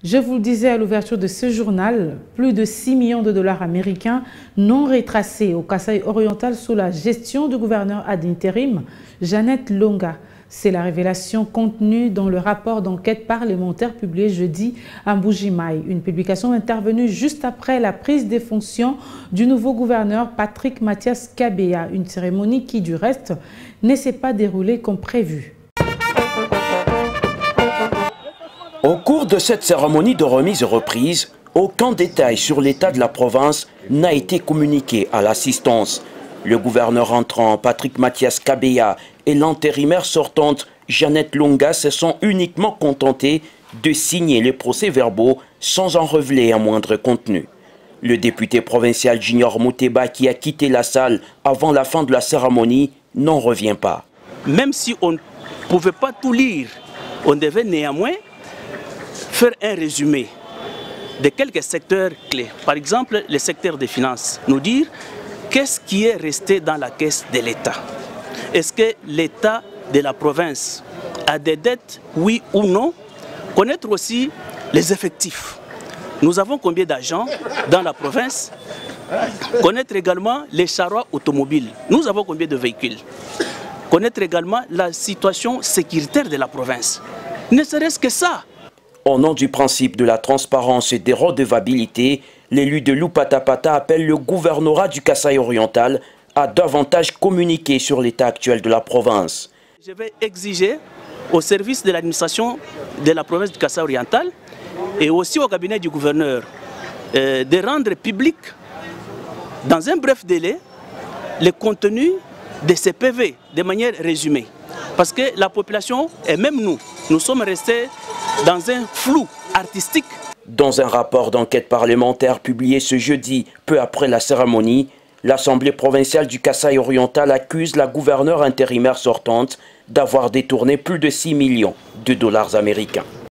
Je vous le disais à l'ouverture de ce journal, plus de 6 millions de dollars américains non retracés au Kasaï oriental sous la gestion du gouverneur ad intérim, Jeannette Longa. C'est la révélation contenue dans le rapport d'enquête parlementaire publié jeudi à Mbuji-Mayi, une publication intervenue juste après la prise des fonctions du nouveau gouverneur Patrick Mathias Kabeya, une cérémonie qui, du reste, ne s'est pas déroulée comme prévu. Au cours de cette cérémonie de remise et reprise, aucun détail sur l'état de la province n'a été communiqué à l'assistance. Le gouverneur entrant, Patrick Mathias Kabeya, et l'intérimaire sortante, Jeannette Longa, se sont uniquement contentés de signer les procès-verbaux sans en révéler un moindre contenu. Le député provincial Junior Mouteba, qui a quitté la salle avant la fin de la cérémonie, n'en revient pas. Même si on ne pouvait pas tout lire, on devait néanmoins faire un résumé de quelques secteurs clés. Par exemple, le secteur des finances. Nous dire qu'est-ce qui est resté dans la caisse de l'État. Est-ce que l'État de la province a des dettes, oui ou non? Connaître aussi les effectifs. Nous avons combien d'agents dans la province? Connaître également les charrois automobiles. Nous avons combien de véhicules? Connaître également la situation sécuritaire de la province. Ne serait-ce que ça. Au nom du principe de la transparence et des redevabilités, l'élu de Lupatapata appelle le gouvernorat du Kasaï oriental à davantage communiquer sur l'état actuel de la province. Je vais exiger au service de l'administration de la province du Kasaï oriental et aussi au cabinet du gouverneur de rendre public dans un bref délai le contenu de ces PV de manière résumée. Parce que la population et même nous sommes restés dans un flou artistique. Dans un rapport d'enquête parlementaire publié ce jeudi, peu après la cérémonie, l'Assemblée provinciale du Kasaï oriental accuse la gouverneure intérimaire sortante d'avoir détourné plus de 6 millions de dollars américains.